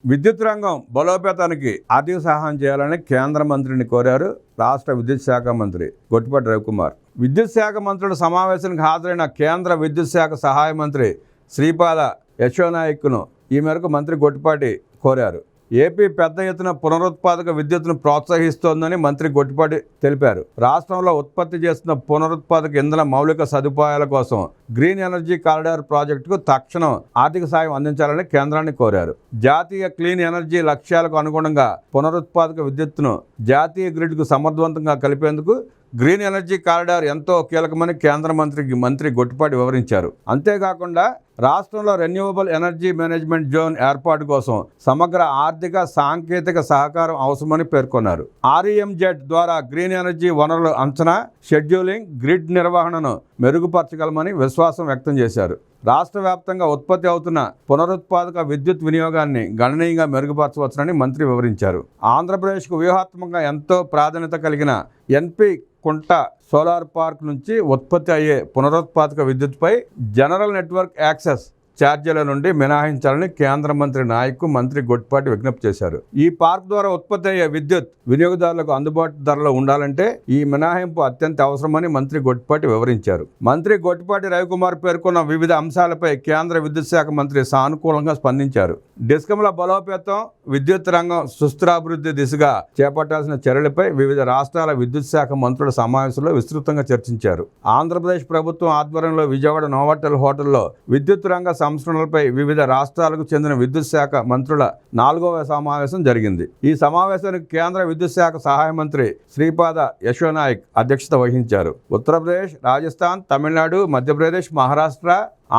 విద్యుత్ రంగం బలోపేతానికి ఆర్థిక సహాయం చేయాలని కేంద్ర మంత్రిని కోరారు రాష్ట్ర విద్యుత్ శాఖ మంత్రి గొట్టిపాటి రవికుమార్. విద్యుత్ శాఖ మంత్రుల సమావేశానికి హాజరైన కేంద్ర విద్యుత్ శాఖ సహాయ మంత్రి శ్రీపాద యశోనాయక్ను ఈ మేరకు మంత్రి గొట్టిపాటి కోరారు. ఏపీ పెద్ద ఎత్తున పునరుత్పాదక విద్యుత్తును ప్రోత్సహిస్తోందని మంత్రి గొట్టిపాటి తెలిపారు. రాష్ట్రంలో ఉత్పత్తి చేస్తున్న పునరుత్పాదక ఇంధన మౌలిక సదుపాయాల కోసం గ్రీన్ ఎనర్జీ కారిడార్ ప్రాజెక్టుకు తక్షణం ఆర్థిక సాయం అందించాలని కేంద్రాన్ని కోరారు. జాతీయ క్లీన్ ఎనర్జీ లక్ష్యాలకు అనుగుణంగా పునరుత్పాదక విద్యుత్తును జాతీయ గ్రిడ్కు సమర్థవంతంగా కలిపేందుకు గ్రీన్ ఎనర్జీ కారిడార్ ఎంతో కీలకమని కేంద్ర మంత్రి గొట్టిపాటి వివరించారు. అంతేకాకుండా రాష్ట్రంలో రెన్యూవబుల్ ఎనర్జీ మేనేజ్మెంట్ జోన్ ఏర్పాటు కోసం సమగ్ర ఆర్థిక సాంకేతిక సహకారం అవసరమని పేర్కొన్నారు. REMZ ద్వారా గ్రీన్ ఎనర్జీ వనరుల అంచనా, షెడ్యూలింగ్, గ్రిడ్ నిర్వహణను మెరుగుపరచగలమని విశ్వాసం వ్యక్తం చేశారు. రాష్ట్ర వ్యాప్తంగా ఉత్పత్తి అవుతున్న పునరుత్పాదక విద్యుత్ వినియోగాన్ని గణనీయంగా మెరుగుపరచవచ్చునని మంత్రి వివరించారు. ఆంధ్రప్రదేశ్కు వ్యూహాత్మకంగా ఎంతో ప్రాధాన్యత కలిగిన NP కుంట సోలార్ పార్క్ నుంచి ఉత్పత్తి అయ్యే పునరుత్పాదక విద్యుత్పై జనరల్ నెట్వర్క్ యాక్సెస్ ఛార్జీల నుండి మినహాయించాలని కేంద్ర మంత్రి నాయక్ మంత్రి గొట్టిపాటి విజ్ఞప్తి చేశారు. ఈ పార్క్ ద్వారా ఉత్పత్తి అయ్యే విద్యుత్ వినియోగదారులకు అందుబాటు ధరలో ఉండాలంటే ఈ మినహాయింపు అత్యంత అవసరమని మంత్రి గొట్టిపాటి వివరించారు. మంత్రి గొట్టిపాటి రవికుమార్ పేర్కొన్న వివిధ అంశాలపై కేంద్ర విద్యుత్ శాఖ మంత్రి సానుకూలంగా స్పందించారు. డిస్కంల బలోపేతం, విద్యుత్ రంగం సుస్థిరాభివృద్ధి దిశగా చేపట్టాల్సిన చర్యలపై వివిధ రాష్ట్రాల విద్యుత్ శాఖ మంత్రుల సమావేశంలో విస్తృతంగా చర్చించారు. ఆంధ్రప్రదేశ్ ప్రభుత్వం ఆధ్వర్యంలో విజయవాడ నోవాటెల్ హోటల్లో విద్యుత్ రంగ సంస్కరణలపై వివిధ రాష్ట్రాలకు చెందిన విద్యుత్ శాఖ మంత్రుల 4వ సమావేశం జరిగింది. ఈ సమావేశానికి కేంద్ర విద్యుత్ శాఖ సహాయ మంత్రి శ్రీపాద యశోనాయక్ అధ్యక్షత వహించారు. ఉత్తరప్రదేశ్, రాజస్థాన్, తమిళనాడు, మధ్యప్రదేశ్, మహారాష్ట్ర,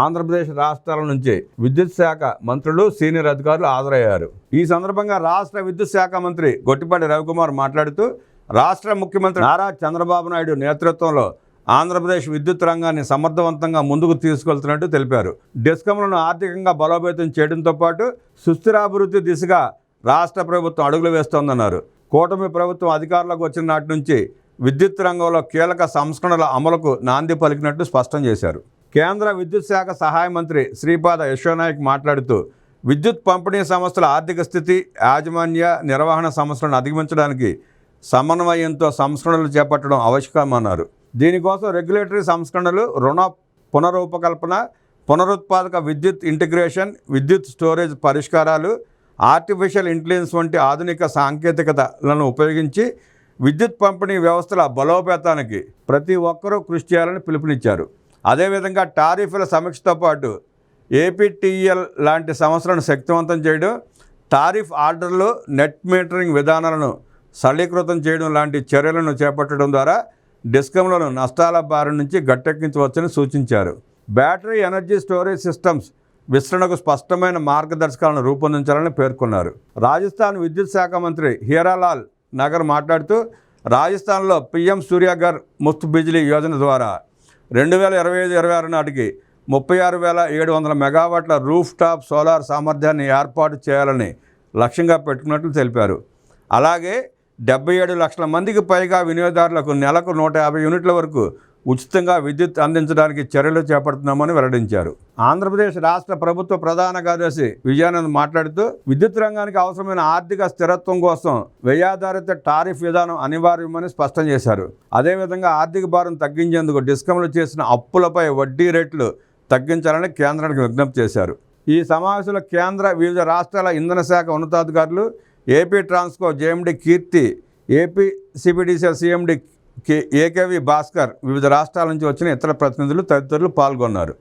ఆంధ్రప్రదేశ్ రాష్ట్రాల నుంచి విద్యుత్ శాఖ మంత్రులు, సీనియర్ అధికారులు హాజరయ్యారు. ఈ సందర్భంగా రాష్ట్ర విద్యుత్ శాఖ మంత్రి గొట్టిపాటి రవికుమార్ మాట్లాడుతూ రాష్ట్ర ముఖ్యమంత్రి నారా చంద్రబాబు నాయుడు నేతృత్వంలో ఆంధ్రప్రదేశ్ విద్యుత్ రంగాన్ని సమర్థవంతంగా ముందుకు తీసుకెళ్తున్నట్టు తెలిపారు. డిస్కంలను ఆర్థికంగా బలోపేతం చేయడంతో పాటు సుస్థిరాభివృద్ధి దిశగా రాష్ట్ర ప్రభుత్వం అడుగులు వేస్తోందన్నారు. కూటమి ప్రభుత్వం అధికారంలోకి వచ్చిన నాటి నుంచి విద్యుత్ రంగంలో కీలక సంస్కరణల అమలుకు నాంది పలికినట్టు స్పష్టం చేశారు. కేంద్ర విద్యుత్ శాఖ సహాయ మంత్రి శ్రీపాద యశోనాయక్ మాట్లాడుతూ విద్యుత్ పంపిణీ సంస్థల ఆర్థిక స్థితి, యాజమాన్య, నిర్వహణ సమస్యలను అధిగమించడానికి సమన్వయంతో సంస్కరణలు చేపట్టడం ఆవశ్యకమన్నారు. దీనికోసం రెగ్యులేటరీ సంస్కరణలు, రుణ పునరూపకల్పన, పునరుత్పాదక విద్యుత్ ఇంటిగ్రేషన్, విద్యుత్ స్టోరేజ్ పరిష్కారాలు, ఆర్టిఫిషియల్ ఇంటెలిజెన్స్ వంటి ఆధునిక సాంకేతికతలను ఉపయోగించి విద్యుత్ పంపిణీ వ్యవస్థల బలోపేతానికి ప్రతి ఒక్కరూ కృషి చేయాలని పిలుపునిచ్చారు. అదేవిధంగా టారిఫ్ల సమీక్షతో పాటు APTEL లాంటి సంస్థలను శక్తివంతం చేయడం, టారిఫ్ ఆర్డర్లు, నెట్ మీటరింగ్ విధానాలను సరళీకృతం చేయడం లాంటి చర్యలను చేపట్టడం ద్వారా డిస్కంలను నష్టాల బారి నుంచి గట్టెక్కించవచ్చని సూచించారు. బ్యాటరీ ఎనర్జీ స్టోరేజ్ సిస్టమ్స్ విస్తరణకు స్పష్టమైన మార్గదర్శకాలను రూపొందించాలని పేర్కొన్నారు. రాజస్థాన్ విద్యుత్ శాఖ మంత్రి హీరాలాల్ నగర్ మాట్లాడుతూ రాజస్థాన్లో PM సూర్యఘర్ ముఫ్త్ బిజిలీ యోజన ద్వారా 2025-26 నాటికి 36,700 మెగావాట్ల రూఫ్ టాప్ సోలార్ సామర్థ్యాన్ని ఏర్పాటు చేయాలని లక్ష్యంగా పెట్టుకున్నట్లు తెలిపారు. అలాగే 77 లక్షల మందికి పైగా వినియోగదారులకు నెలకు 150 యూనిట్ల వరకు ఉచితంగా విద్యుత్ అందించడానికి చర్యలు చేపడుతున్నామని వెల్లడించారు. ఆంధ్రప్రదేశ్ రాష్ట్ర ప్రభుత్వ ప్రధాన కార్యదర్శి విజయానంద్ మాట్లాడుతూ విద్యుత్ రంగానికి అవసరమైన ఆర్థిక స్థిరత్వం కోసం వ్యయాధారిత టారిఫ్ విధానం అనివార్యమని స్పష్టం చేశారు. అదేవిధంగా ఆర్థిక భారం తగ్గించేందుకు డిస్కంలు చేసిన అప్పులపై వడ్డీ రేట్లు తగ్గించాలని కేంద్రానికి విజ్ఞప్తి చేశారు. ఈ సమావేశంలో కేంద్ర వివిధ రాష్ట్రాల ఇంధన శాఖ ఉన్నతాధికారులు, AP Transco JMD Keerthi, AP CPDCL CMD AKV Bhaskar, వివిధ రాష్ట్రాల నుంచి వచ్చిన ఇతర ప్రతినిధులు తదితరులు పాల్గొన్నారు.